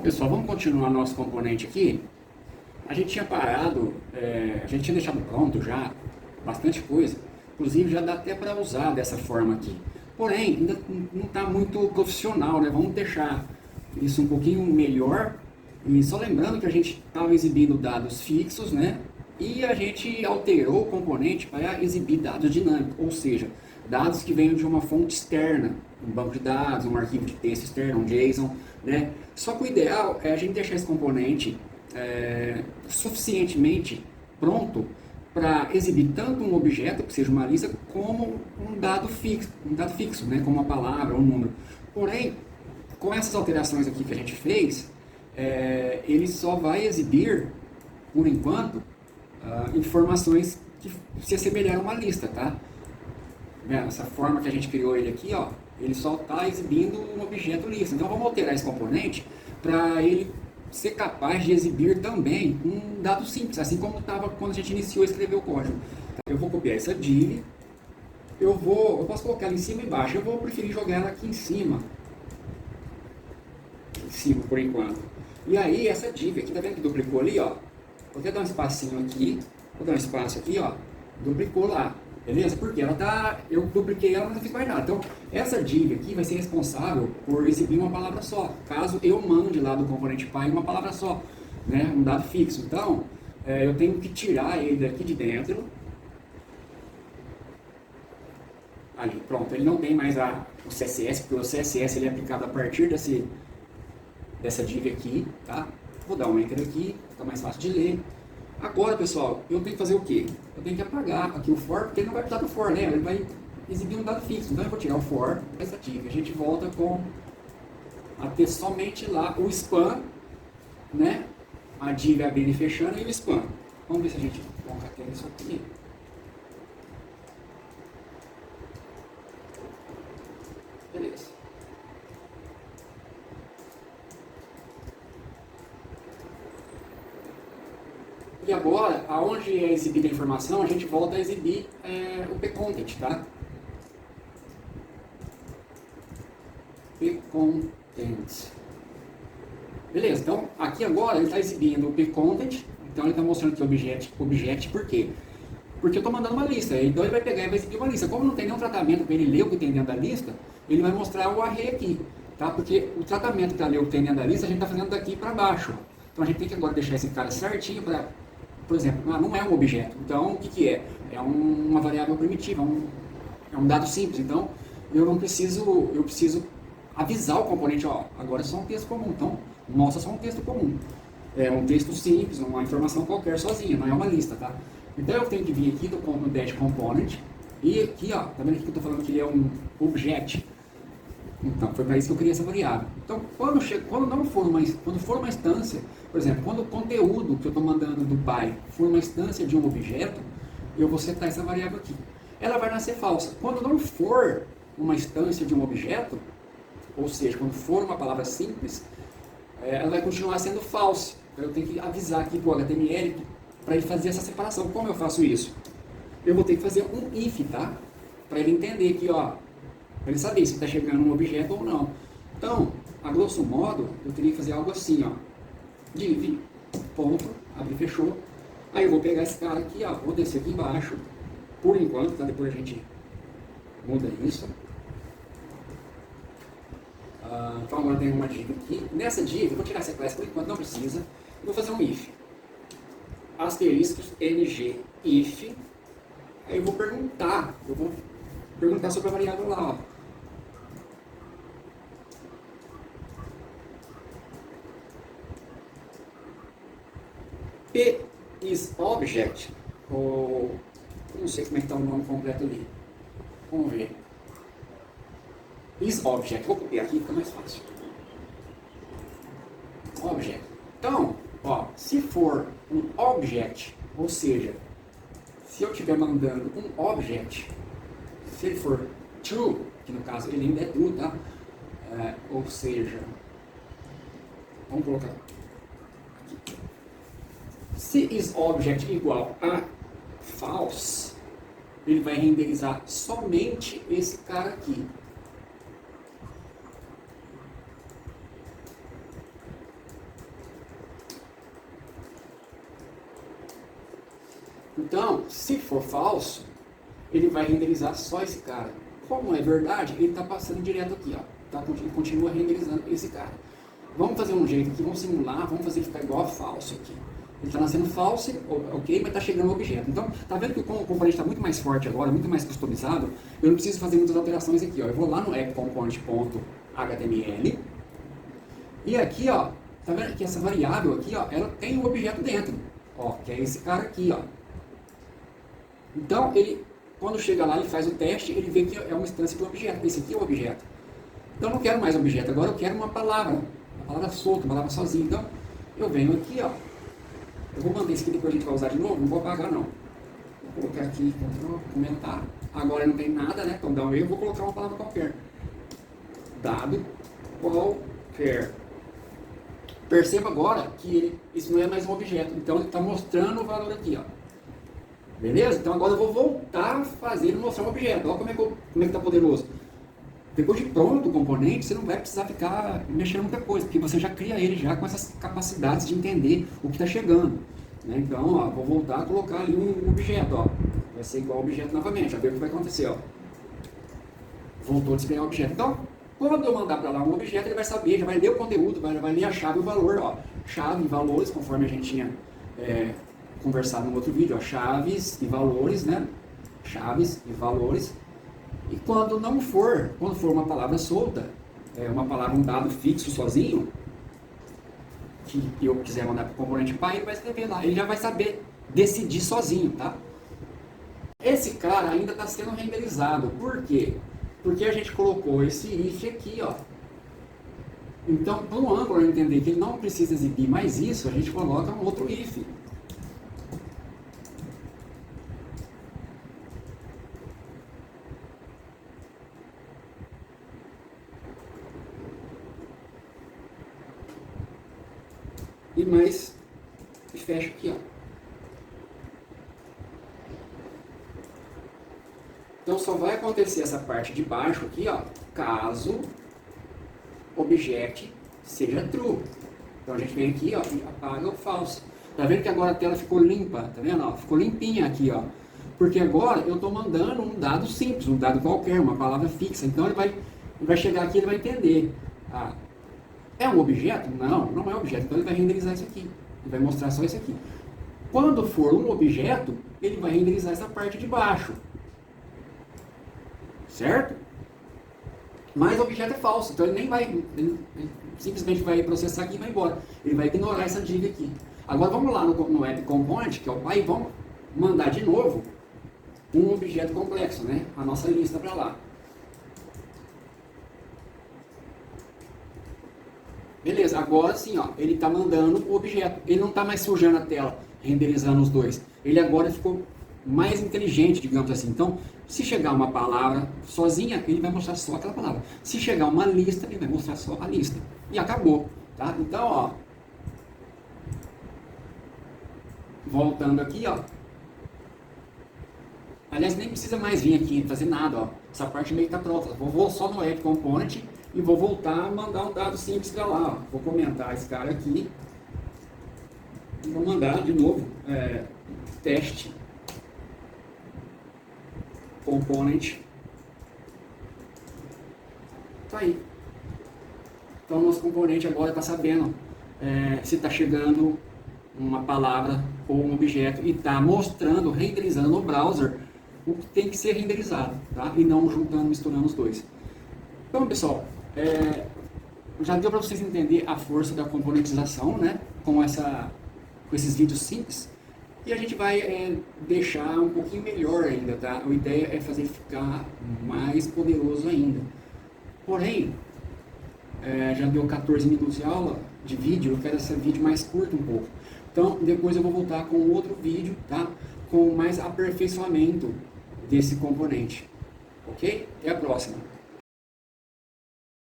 Pessoal, vamos continuar nosso componente aqui. A gente tinha parado, a gente tinha deixado pronto já bastante coisa, inclusive já dá até para usar dessa forma aqui. Porém, ainda não está muito profissional, né? Vamos deixar isso um pouquinho melhor. E só lembrando que a gente estava exibindo dados fixos, né? E a gente alterou o componente para exibir dados dinâmicos, ou seja, dados que venham de uma fonte externa, um banco de dados, um arquivo de texto externo, um JSON, né? Só que o ideal é a gente deixar esse componente suficientemente pronto para exibir tanto um objeto, que seja uma lista, como um dado fixo, né? Como uma palavra, um número. Porém, com essas alterações aqui que a gente fez, ele só vai exibir, por enquanto, informações que se assemelharam a uma lista, tá? Essa forma que a gente criou ele aqui, ó, ele só está exibindo um objeto lista. Então vamos alterar esse componente para ele ser capaz de exibir também um dado simples, assim como estava quando a gente iniciou a escrever o código. Eu vou copiar essa div, eu posso colocar ela em cima e embaixo, eu vou preferir jogar ela aqui em cima por enquanto. E aí essa div aqui, tá vendo que duplicou ali, ó? Vou até dar um espacinho aqui, vou dar um espaço aqui, ó, duplicou lá. Beleza? Porque eu dupliquei ela, mas não fiz mais nada. Então, essa div aqui vai ser responsável por exibir uma palavra só, caso eu mande lá do componente Py uma palavra só, né? Um dado fixo. Então, eu tenho que tirar ele daqui de dentro. Ali, pronto. Ele não tem mais o CSS, porque o CSS ele é aplicado a partir dessa div aqui, tá? Vou dar um enter aqui, fica mais fácil de ler. Agora, pessoal, eu tenho que fazer o quê? Eu tenho que apagar aqui o for, porque ele não vai precisar do for, né? Ele vai exibir um dado fixo. Então eu vou tirar o for dessa div. A gente volta a ter somente lá o span, né? A div abrindo e fechando e o span. Vamos ver se a gente concatena isso aqui. Beleza. E agora, aonde é exibida a informação, a gente volta a exibir o pcontent, tá? Pcontent. Beleza, então aqui agora ele está exibindo o pcontent, então ele está mostrando que object, por quê? Porque eu estou mandando uma lista, então ele vai pegar e vai exibir uma lista. Como não tem nenhum tratamento para ele ler o que tem dentro da lista, ele vai mostrar o array aqui, tá? Porque o tratamento para ler o que tem dentro da lista a gente está fazendo daqui para baixo. Então a gente tem que agora deixar esse cara certinho para... Por exemplo, não é um objeto. Então, o que é? É uma variável primitiva, é um dado simples. Então, eu preciso avisar o componente, ó, agora é só um texto comum. Então, mostra só um texto comum. É um texto simples, uma informação qualquer sozinha, não é uma lista, tá? Então, eu tenho que vir aqui no dash component e aqui, ó, tá vendo aqui que eu estou falando que ele é um objeto? Então, foi para isso que eu criei essa variável. Então, quando for uma instância, por exemplo, quando o conteúdo que eu estou mandando do Py for uma instância de um objeto, eu vou setar essa variável aqui. Ela vai nascer falsa. Quando não for uma instância de um objeto, ou seja, quando for uma palavra simples, ela vai continuar sendo falsa. Então, eu tenho que avisar aqui para o HTML para ele fazer essa separação. Como eu faço isso? Eu vou ter que fazer um if, tá? Para ele entender aqui, ó, para ele saber se está chegando um objeto ou não. Então, a grosso modo, eu teria que fazer algo assim, ó. Div, ponto, abre e fechou. Aí eu vou pegar esse cara aqui, ó, vou descer aqui embaixo, por enquanto, tá? Depois a gente muda isso. Então agora tem uma div aqui. Nessa div, eu vou tirar essa classe por enquanto, não precisa. Eu vou fazer um if. Asteriscos ng if. Aí eu vou perguntar sobre a variável lá, ó. P is object, ou não sei como é que está o nome completo ali. Vamos ver. Is object, vou copiar aqui, fica mais fácil. Object. Então, ó, se for um object, ou seja, se eu estiver mandando um object, se ele for true, que no caso ele ainda é true, tá? Ou seja, vamos colocar aqui. Se isObject igual a false, ele vai renderizar somente esse cara aqui. Então, se for falso, ele vai renderizar só esse cara. Como é verdade, ele está passando direto aqui, ó. Tá, ele continua renderizando esse cara. Vamos fazer um jeito aqui, vamos simular, vamos fazer ele ficar igual a falso aqui. Ele está nascendo falso, ok, mas está chegando no objeto. Então, tá vendo que o componente está muito mais forte agora, muito mais customizado? Eu não preciso fazer muitas alterações aqui, ó. Eu vou lá no appComponent.html e aqui, ó, tá vendo que essa variável aqui, ó, ela tem um objeto dentro, ó, que é esse cara aqui, ó. Então, ele, quando chega lá, ele faz o teste, ele vê que é uma instância do objeto. Esse aqui é o objeto. Então, eu não quero mais objeto, agora eu quero uma palavra solta, uma palavra sozinha. Então, eu venho aqui, ó. Eu vou manter isso aqui, depois a gente vai usar de novo, não vou apagar não. Vou colocar aqui, comentar. Agora não tem nada, né? Então dá um erro, eu vou colocar uma palavra qualquer. Dado qualquer. Perceba agora que isso não é mais um objeto. Então ele está mostrando o valor aqui, ó. Beleza? Então agora eu vou voltar a fazer ele mostrar um objeto. Olha como é que está poderoso. Depois de pronto o componente, você não vai precisar ficar mexendo muita coisa, porque você já cria ele já com essas capacidades de entender o que está chegando. Né? Então, ó, vou voltar a colocar ali um objeto. Ó. Vai ser igual ao objeto novamente, já ver o que vai acontecer. Ó. Voltou a descriar o objeto. Então, quando eu mandar para lá um objeto, ele vai saber, já vai ler o conteúdo, vai ler a chave e o valor. Ó. Chave e valores, conforme a gente tinha conversado no outro vídeo. Ó. Chaves e valores, né? Chaves e valores. E quando for uma palavra solta, uma palavra, um dado fixo sozinho, que eu quiser mandar para o componente pai, ele vai escrever lá. Ele já vai saber decidir sozinho, tá? Esse cara ainda está sendo renderizado. Por quê? Porque a gente colocou esse if aqui, ó. Então, para o Angular entender que ele não precisa exibir mais isso, a gente coloca um outro if. E fecha aqui, ó. Então só vai acontecer essa parte de baixo aqui, ó, caso object seja true. Então a gente vem aqui, ó, e apaga o false. Tá vendo que agora a tela ficou limpa, tá vendo? Ó, ficou limpinha aqui, ó. Porque agora eu estou mandando um dado simples, um dado qualquer, uma palavra fixa. Então ele vai chegar aqui e ele vai entender. Ah, é um objeto? Não, não é um objeto. Então ele vai renderizar isso aqui. Ele vai mostrar só isso aqui. Quando for um objeto, ele vai renderizar essa parte de baixo. Certo? Mas o objeto é falso. Então ele nem vai... Ele simplesmente vai processar aqui e vai embora. Ele vai ignorar essa div aqui. Agora vamos lá no appComponent, que é o pai, e vamos mandar de novo um objeto complexo, né? A nossa lista para lá. Beleza, agora sim, ó, ele está mandando o objeto. Ele não está mais sujando a tela, renderizando os dois. Ele agora ficou mais inteligente, digamos assim. Então, se chegar uma palavra sozinha, ele vai mostrar só aquela palavra. Se chegar uma lista, ele vai mostrar só a lista. E acabou, tá? Então, ó, voltando aqui, ó. Aliás, nem precisa mais vir aqui fazer nada, ó. Essa parte meio que está pronta. Vou só no appComponent e vou voltar a mandar um dado simples para lá, ó. Vou comentar esse cara aqui e vou mandar de novo teste component. Tá aí. Então o nosso componente agora está sabendo se está chegando uma palavra ou um objeto e está mostrando, renderizando no browser o que tem que ser renderizado, tá? E não juntando, misturando os dois. Então, pessoal, já deu para vocês entenderem a força da componentização, né? Com esses vídeos simples. E a gente vai deixar um pouquinho melhor ainda, tá? A ideia é fazer ele ficar mais poderoso ainda. Porém, já deu 14 minutos de aula, de vídeo, eu quero esse vídeo mais curto um pouco. Então, depois eu vou voltar com outro vídeo, tá? Com mais aperfeiçoamento desse componente. Ok? Até a próxima.